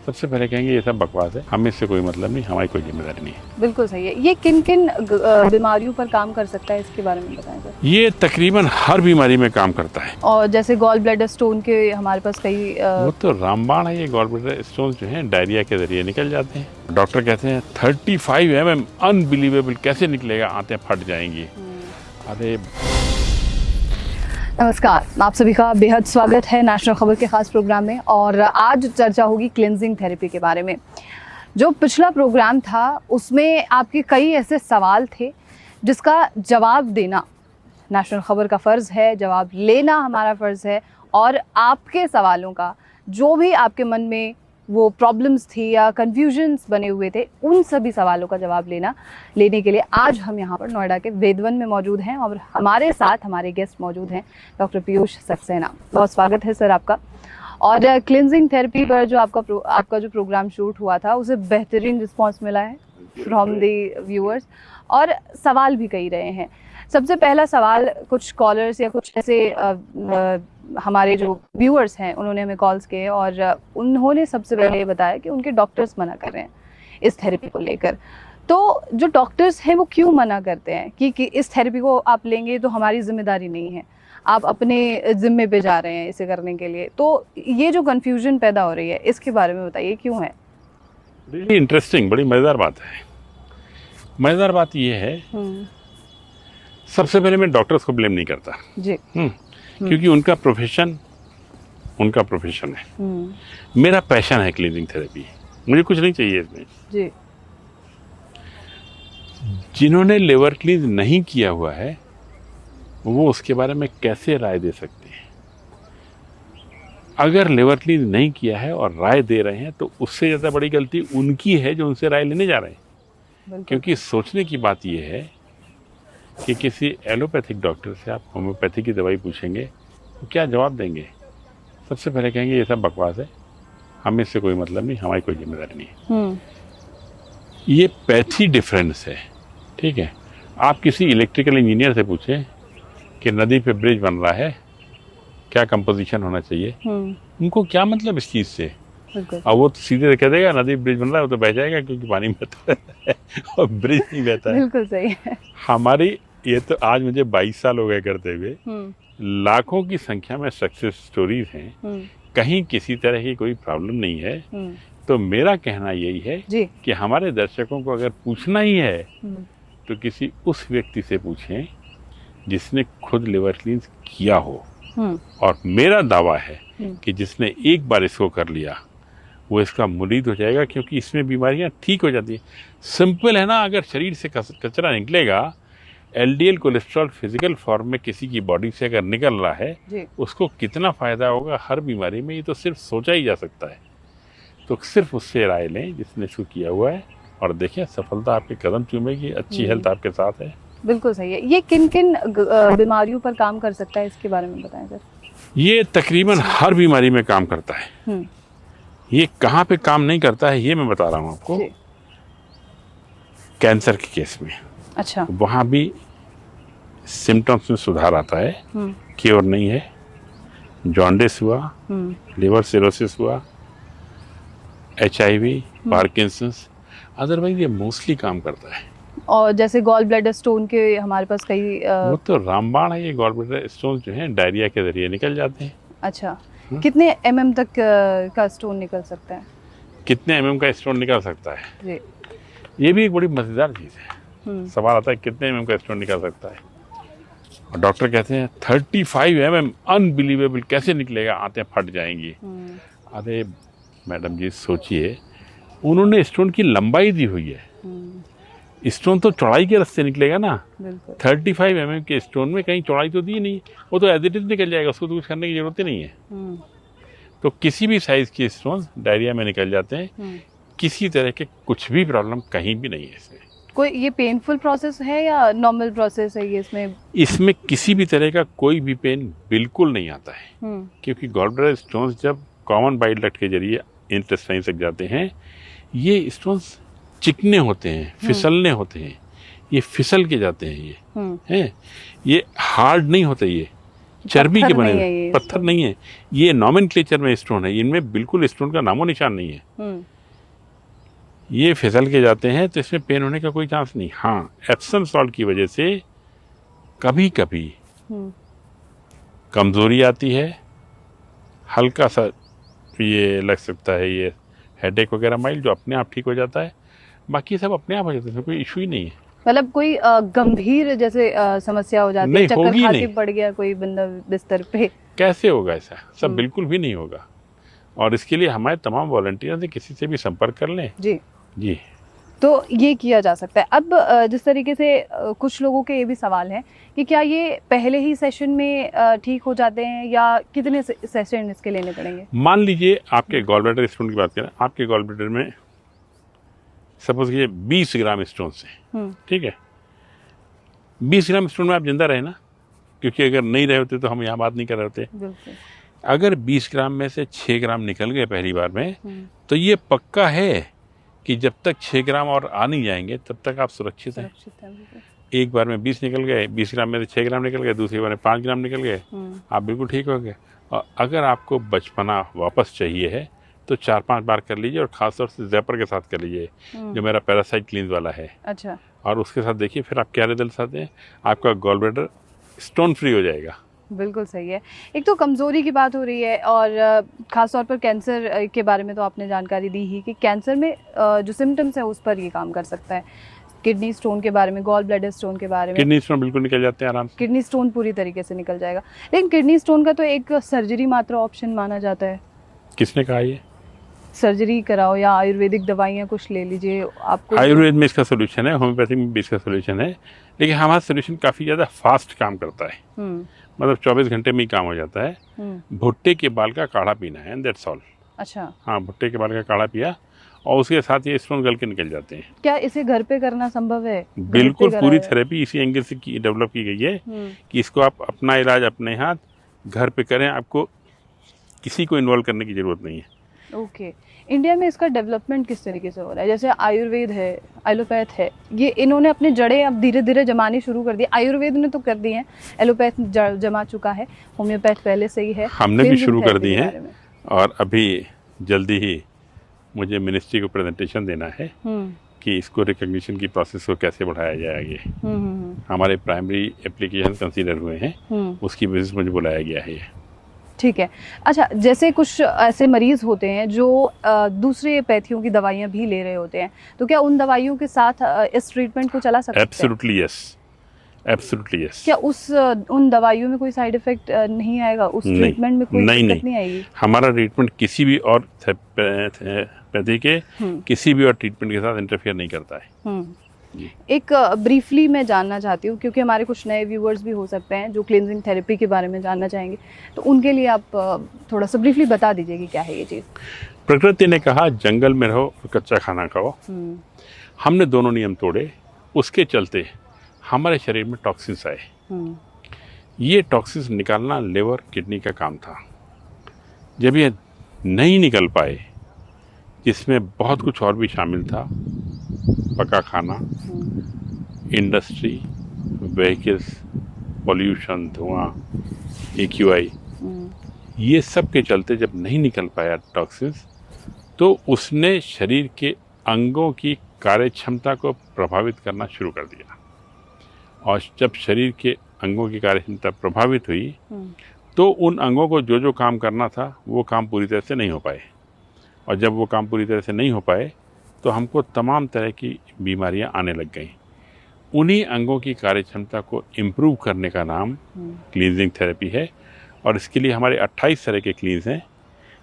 सबसे पहले कहेंगे ये सब बकवास है, हमें इससे कोई मतलब नहीं, हमारी कोई जिम्मेदारी नहीं है। बिल्कुल सही है। ये किन किन बीमारियों पर काम कर सकता है, इसके बारे में बताएं सर। ये तकरीबन हर बीमारी में काम करता है। और जैसे गॉल ब्लैडर स्टोन के हमारे पास कई वो तो रामबाण है। ये गॉल ब्लैडर स्टोन जो है डायरिया के जरिए निकल जाते हैं। डॉक्टर कहते हैं 35 mm अनबिलीवेबल, कैसे निकलेगा, आंतें फट जाएंगी। अरे नमस्कार, आप सभी का बेहद स्वागत है नेशनल खबर के खास प्रोग्राम में। और आज चर्चा होगी क्लिनजिंग थेरेपी के बारे में। जो पिछला प्रोग्राम था उसमें आपके कई ऐसे सवाल थे जिसका जवाब देना नेशनल खबर का फ़र्ज़ है, जवाब लेना हमारा फ़र्ज़ है। और आपके सवालों का जो भी आपके मन में वो प्रॉब्लम्स थी या कन्फ्यूजन्स बने हुए थे, उन सभी सवालों का जवाब लेने के लिए आज हम यहाँ पर नोएडा के वेदवन में मौजूद हैं और हमारे साथ हमारे गेस्ट मौजूद हैं डॉक्टर पीयूष सक्सेना। बहुत स्वागत है सर आपका। और क्लिनजिंग थेरेपी पर जो आपका जो प्रोग्राम शूट हुआ था उसे बेहतरीन रिस्पॉन्स मिला है फ्रॉम द व्यूअर्स, और सवाल भी कई रहे हैं। सबसे पहला सवाल, कुछ कॉलर्स या कुछ ऐसे हमारे जो व्यूअर्स हैं उन्होंने हमें कॉल्स किए और उन्होंने सबसे पहले ये बताया कि उनके डॉक्टर्स मना कर रहे हैं इस थेरेपी को लेकर। तो जो डॉक्टर्स हैं वो क्यों मना करते हैं कि इस थेरेपी को आप लेंगे तो हमारी जिम्मेदारी नहीं है, आप अपने ज़िम्मे पे जा रहे हैं इसे करने के लिए। तो ये जो कन्फ्यूजन पैदा हो रही है इसके बारे में बताइए, क्यों है? रियली इंटरेस्टिंग, बड़ी मज़ेदार बात है। मज़ेदार बात ये है, सबसे पहले मैं डॉक्टर्स को ब्लेम नहीं करता जी, क्योंकि उनका प्रोफेशन है। मेरा पैशन है क्लीनिंग थेरेपी, मुझे कुछ नहीं चाहिए इसमें। जी, जिन्होंने लिवर क्लींस नहीं किया हुआ है वो उसके बारे में कैसे राय दे सकते हैं? अगर लिवर क्लींस नहीं किया है और राय दे रहे हैं तो उससे ज़्यादा बड़ी गलती उनकी है जो उनसे राय लेने जा रहे हैं। क्योंकि सोचने की बात यह है कि किसी एलोपैथिक डॉक्टर से आप होम्योपैथी की दवाई पूछेंगे तो क्या जवाब देंगे? सबसे पहले कहेंगे ये सब बकवास है, हमें इससे कोई मतलब नहीं, हमारी कोई जिम्मेदारी नहीं है। ये पैथी डिफरेंस है, ठीक है। आप किसी इलेक्ट्रिकल इंजीनियर से पूछें कि नदी पे ब्रिज बन रहा है, क्या कंपोजिशन होना चाहिए, उनको क्या मतलब इस चीज़ से? और वो तो सीधे कह देगा नदी ब्रिज बन रहा है, वो तो बह जाएगा क्योंकि पानी बहता है और ब्रिज नहीं बहता है। बिल्कुल सही है। हमारी ये तो आज मुझे 22 साल हो गए करते हुए, लाखों की संख्या में सक्सेस स्टोरीज हैं, कहीं किसी तरह की कोई प्रॉब्लम नहीं है। तो मेरा कहना यही है कि हमारे दर्शकों को अगर पूछना ही है तो किसी उस व्यक्ति से पूछें जिसने खुद लिवर क्लींस किया हो। और मेरा दावा है कि जिसने एक बार इसको कर लिया वो इसका मुरीद हो जाएगा, क्योंकि इसमें बीमारियां ठीक हो जाती हैं। सिंपल है ना, अगर शरीर से कचरा निकलेगा, एलडीएल कोलेस्ट्रॉल फिजिकल फॉर्म में किसी की बॉडी से अगर निकल रहा है उसको कितना फ़ायदा होगा हर बीमारी में, ये तो सिर्फ सोचा ही जा सकता है। तो सिर्फ उससे राय लें जिसने इसको किया हुआ है और देखें सफलता आपके कदम चूमेगी, अच्छी हेल्थ आपके साथ है। बिल्कुल सही है। ये किन किन बीमारियों पर काम कर सकता है, इसके बारे में बताएं सर। ये तकरीबन हर बीमारी में काम करता है। ये कहाँ पे काम नहीं करता है ये मैं बता रहा हूँ आपको। कैंसर के केस में अच्छा, वहाँ भी सिम्टम्स में सुधार आता है, क्योर नहीं है। जॉन्डिस हुआ, लिवर सिरोसिस हुआ, HIV, पार्किंसंस, अदरवाइज ये मोस्टली काम करता है। और जैसे गॉल ब्लैडर स्टोन के हमारे पास कई वो तो रामबाण है। ये गॉल ब्लैडर स्टोन जो है डायरिया के जरिए निकल जाते हैं। अच्छा, कितने mm तक का स्टोन निकल सकता है? कितने mm का स्टोन निकल सकता है जी, ये भी एक बड़ी मजेदार चीज़ है। सवाल आता है कितने mm का स्टोन निकल सकता है, और डॉक्टर कहते हैं 35 mm अनबिलीवेबल, कैसे निकलेगा, आंतें फट जाएंगी। अरे मैडम जी सोचिए, उन्होंने स्टोन की लंबाई दी हुई है, स्टोन तो चौड़ाई के रास्ते निकलेगा ना। 35 mm के स्टोन में कहीं चौड़ाई तो दी नहीं, वो तो एज इट इज निकल जाएगा, उसको तो कुछ करने की जरूरत ही नहीं है। तो किसी भी साइज के स्टोन डायरिया में निकल जाते हैं, किसी तरह के कुछ भी प्रॉब्लम कहीं भी नहीं है इसमें। कोई ये पेनफुल प्रोसेस है या नॉर्मल प्रोसेस है ये? इसमें किसी भी तरह का कोई भी पेन बिल्कुल नहीं आता है, क्योंकि गॉल ब्लैडर स्टोन्स जब कॉमन बाइल डक्ट के जरिए इंटेस्टाइन तक जाते हैं, ये स्टोन्स चिकने होते हैं, फिसलने होते हैं, ये फिसल के जाते हैं, ये हैं, ये हार्ड नहीं होते, चर्बी के पत्थर बने नहीं है हुए ये पत्थर नहीं है, ये नॉमेनक्लेचर में स्टोन है, इनमें बिल्कुल स्टोन का नामो निशान नहीं है। ये फिसल के जाते हैं तो इसमें पेन होने का कोई चांस नहीं। हाँ, एप्सम सॉल्ट की वजह से कभी कभी कमजोरी आती है, हल्का सा ये लग सकता है, ये हेडेक वगैरह माइल्ड, जो अपने आप ठीक हो जाता है, बाकी सब अपने आप हो जाता है, कोई इशू ही नहीं है। मतलब कोई गंभीर जैसे समस्या हो जाती है, नहीं, चक्कर होगी खा के नहीं। पड़ गया कोई बंदा बिस्तर पे, कैसे होगा ऐसा? सब बिल्कुल भी नहीं होगा। और इसके लिए हमारे तमाम वॉलंटियर से किसी से भी संपर्क कर लें। जी जी, तो ये किया जा सकता है। अब जिस तरीके से कुछ लोगों के ये भी सवाल है कि क्या ये पहले ही सेशन में ठीक हो जाते हैं या कितने सेशन इसके लेने पड़ेंगे? मान लीजिए आपके गॉल ब्लैडर स्टोन की बात करें, आपके गॉल ब्लैडर में सपोज ये 20 ग्राम स्टोन से, ठीक है, 20 ग्राम स्टोन में आप जिंदा रहे ना, क्योंकि अगर नहीं रहे होते तो हम यहाँ बात नहीं कर रहे होते। बिल्कुल। अगर 20 ग्राम में से 6 ग्राम निकल गए पहली बार में, तो ये पक्का है कि जब तक 6 ग्राम और आ नहीं जाएंगे तब तक आप सुरक्षित हैं। एक बार में 20 निकल गए, 20 ग्राम में से 6 ग्राम निकल गए, दूसरी बार में 5 ग्राम निकल गए, आप बिल्कुल ठीक हो गए। और अगर आपको बचपना वापस चाहिए है तो 4-5 बार कर लीजिए, और खासतौर से जैपर के साथ कर लीजिए, जो मेरा पैरासाइट क्लींस वाला है। अच्छा। और उसके साथ देखिए फिर आप क्या रिजल्ट आते हैं, आपका गॉल ब्लैडर स्टोन फ्री हो जाएगा। बिल्कुल सही है। एक तो कमज़ोरी की बात हो रही है, और ख़ास तौर पर कैंसर के बारे में तो आपने जानकारी दी ही कि कैंसर में जो सिम्टम्स है उस पर ये काम कर सकता है। किडनी स्टोन के बारे में, गॉल ब्लैडर स्टोन के बारे में, किडनी स्टोन बिल्कुल निकल जाते हैं आराम से। किडनी स्टोन पूरी तरीके से निकल जाएगा, लेकिन किडनी स्टोन का तो एक सर्जरी मात्र ऑप्शन माना जाता है। किसने कहा ये? सर्जरी कराओ या आयुर्वेदिक दवाइयाँ कुछ ले लीजिए आपको। आयुर्वेद में इसका सोल्यूशन है, होम्योपैथिक में भी इसका सोल्यूशन है, लेकिन हमारा सोल्यूशन काफ़ी ज़्यादा फास्ट काम करता है। मतलब 24 घंटे में ही काम हो जाता है। भुट्टे के बाल का काढ़ा पीना है, दैट्स ऑल। अच्छा। हाँ, भुट्टे के बाल का काढ़ा पिया और उसके साथ ये स्टोन गल के निकल जाते हैं। क्या इसे घर पे करना संभव है? बिल्कुल, पूरी थेरेपी इसी एंगल से डेवलप की गई है कि इसको आप अपना इलाज अपने हाथ घर पे करें, आपको किसी को इन्वॉल्व करने की जरूरत नहीं है। ओके। इंडिया में इसका डेवलपमेंट किस तरीके से हो रहा है? जैसे आयुर्वेद है, एलोपैथ है, ये इन्होंने अपने जड़ें अब धीरे धीरे जमानी शुरू कर दी। आयुर्वेद ने तो कर दी है, एलोपैथ जमा चुका है, होम्योपैथ पहले से ही है, हमने भी शुरू कर दी है। और अभी जल्दी ही मुझे मिनिस्ट्री को प्रेजेंटेशन देना है कि इसको रिकॉग्निशन की प्रोसेस को कैसे बढ़ाया जाए आगे। हमारे प्राइमरी एप्लीकेशन कंसीडर हुए हैं, उसकी वजह से मुझे बुलाया गया है। ठीक है। अच्छा, जैसे कुछ ऐसे मरीज होते हैं जो दूसरे एलोपैथियों की दवाइयाँ भी ले रहे होते हैं, तो क्या उन दवाइयों के साथ इस ट्रीटमेंट को चला सकते हैं? Absolutely yes, absolutely yes. क्या उन दवाइयों में कोई साइड इफेक्ट नहीं आएगा? उस ट्रीटमेंट में कोई दिक्कत नहीं आएगी? हमारा ट्रीटमेंट किसी भी और पैथी के किसी भी और ट्रीटमेंट के साथ इंटरफेयर नहीं करता है। एक ब्रीफली मैं जानना चाहती हूँ, क्योंकि हमारे कुछ नए व्यूअर्स भी हो सकते हैं जो क्लींजिंग थेरेपी के बारे में जानना चाहेंगे, तो उनके लिए आप थोड़ा सा ब्रीफली बता दीजिए कि क्या है ये चीज़। प्रकृति ने कहा जंगल में रहो और कच्चा खाना खाओ। हमने दोनों नियम तोड़े, उसके चलते हमारे शरीर में टॉक्सिन्स आए। ये टॉक्सिन्स निकालना लिवर किडनी का काम था। जब ये नहीं निकल पाए, इसमें बहुत कुछ और भी शामिल था, पका खाना, इंडस्ट्री, व्हीकल्स, पॉल्यूशन, धुआं, AQI, ये सब के चलते जब नहीं निकल पाया टॉक्सिन्स, तो उसने शरीर के अंगों की कार्य क्षमता को प्रभावित करना शुरू कर दिया। और जब शरीर के अंगों की कार्य क्षमता प्रभावित हुई, तो उन अंगों को जो जो काम करना था वो काम पूरी तरह से नहीं हो पाए। और जब वो काम पूरी तरह से नहीं हो पाए तो हमको तमाम तरह की बीमारियां आने लग गईं। उन्हीं अंगों की कार्य क्षमता को इम्प्रूव करने का नाम क्लींजिंग थेरेपी है। और इसके लिए हमारे 28 तरह के क्लींस हैं।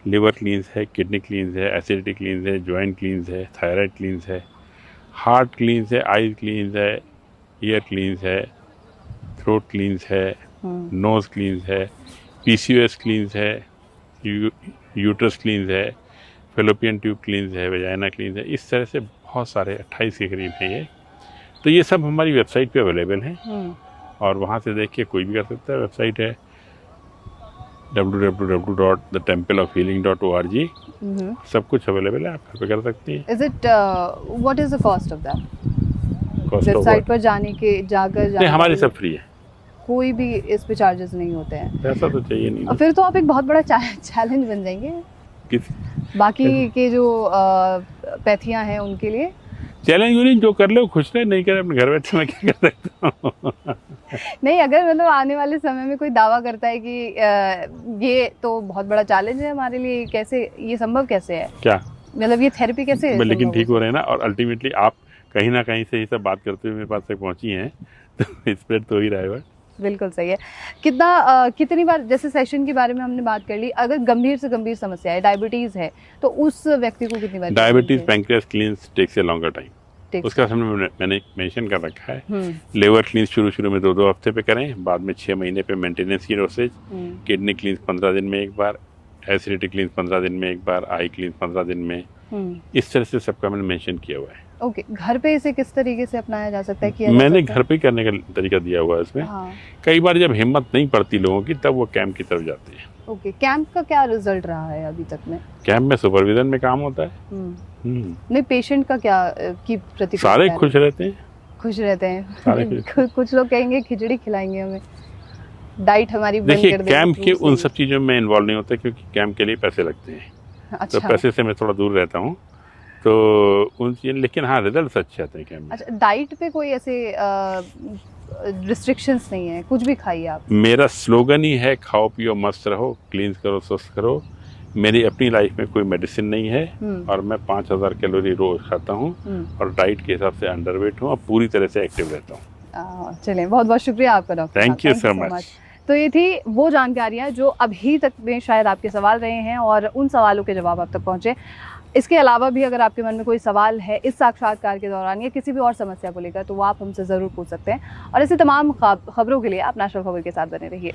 लिवर क्लींस है, किडनी क्लींस है, एसिडिटी क्लींस है, जॉइंट क्लींस है, थायराइड क्लींस है, हार्ट क्लींस है, आईज क्लींस है, ईयर क्लींस है, थ्रोट क्लींस है, नोज क्लींस है, PCOS क्लींस है, यूट्रस क्लींस है, फेलोपियन ट्यूब क्लींस है, वेजाइना क्लींस है। इस तरह से बहुत सारे 28 के करीब है ये। तो ये सब हमारी वेबसाइट पे अवेलेबल हैं और वहाँ से देख के कोई भी कर सकता है। वेबसाइट है www.thetempleofhealing.org। सब कुछ अवेलेबल है, आप घर पे कर सकती हैं। What is the cost of that? Website पर जाकर नहीं, हमारे सब फ्री है। कोई भी इस पे चार्जेस नहीं होते हैं। ऐसा तो चाहिए नहीं और फिर तो आप एक बहुत बड़ा चैलेंज बन जाएंगे किस बाकी के जो पैथियां हैं उनके लिए। चैलेंज नहीं, जो कर ले वो खुश रहे, नहीं करे अपने घर बैठे मैं क्या कर सकता हूँ। नहीं, अगर मतलब आने वाले समय में कोई दावा करता है कि ये तो बहुत बड़ा चैलेंज है हमारे लिए, कैसे ये संभव कैसे है, क्या मतलब ये थेरेपी कैसे है लेकिन संभव ठीक हो हो रहे हैं ना, और अल्टीमेटली आप कहीं ना कहीं से ये सब बात करते हुए मेरे पास तक पहुंची हैं, तो स्प्रेड तो ही रहा है बस। बिल्कुल सही है। कितनी बार, जैसे सेशन के बारे में हमने बात कर ली, अगर गंभीर से गंभीर समस्या है, डायबिटीज है, तो उस व्यक्ति को कितनी बार? Diabetes pancreas cleans takes a longer time, उसका समय मैंने मेंशन कर रखा है। लिवर क्लींस शुरू में 2-2 हफ्ते पे करें, बाद में 6 महीने पे मेंटेनेंस की डोसेज, किडनी क्लींस 15 दिन में एक बार, एसिडिटी क्लींस 15 दिन में एक बार, आई क्लींस 15 दिन में, इस तरह से सबका मैंने मेंशन किया हुआ है। ओके, घर पे इसे किस तरीके से अपनाया जा सकता है? किया मैंने घर पे करने का तरीका दिया हुआ है इसमें। हाँ। कई बार जब हिम्मत नहीं पड़ती लोगों की, तब वो कैंप की तरफ जाते हैं। ओके, कैंप का क्या रिजल्ट रहा है अभी तक में? कैंप में सुपरविजन में काम होता है। नहीं, पेशेंट का क्या की प्रतिक्रिया? सारे खुश रहते हैं। खुश रहते हैं। सारे कुछ लोग कहेंगे खिचड़ी खिलाएंगे हमें, डाइट हमारी बंद देखिए, कर देंगे। कैंप के उन सब चीज़ों में इन्वॉल्व नहीं होता, क्योंकि कैंप के लिए पैसे लगते हैं। अच्छा। तो पैसे से मैं थोड़ा दूर रहता हूँ, तो उन चीज़, लेकिन हाँ रिजल्ट अच्छे आते हैं कैंप में। अच्छा, डाइट पे कोई ऐसे रिस्ट्रिक्शंस नहीं है, कुछ भी खाइए आप? मेरा स्लोगन ही है, खाओ पियो मस्त रहो, क्लींस करो स्वस्थ करो। मेरी अपनी लाइफ में कोई मेडिसिन नहीं है, और मैं 5000 कैलोरी रोज खाता हूँ, और डाइट के हिसाब से अंडरवेट हूँ, और पूरी तरह से एक्टिव रहता हूँ। चलिए, बहुत बहुत शुक्रिया आपका doctor. Thank you so much. तो ये थी वो जानकारियाँ जो अभी तक में शायद आपके सवाल रहे हैं, और उन सवालों के जवाब आप तक पहुँचे। इसके अलावा भी अगर आपके मन में कोई सवाल है इस साक्षात्कार के दौरान या किसी भी और समस्या को लेकर, तो वो आप हमसे ज़रूर पूछ सकते हैं। और ऐसे तमाम खबरों के लिए आप नेशनल खबर के साथ बने रहिए।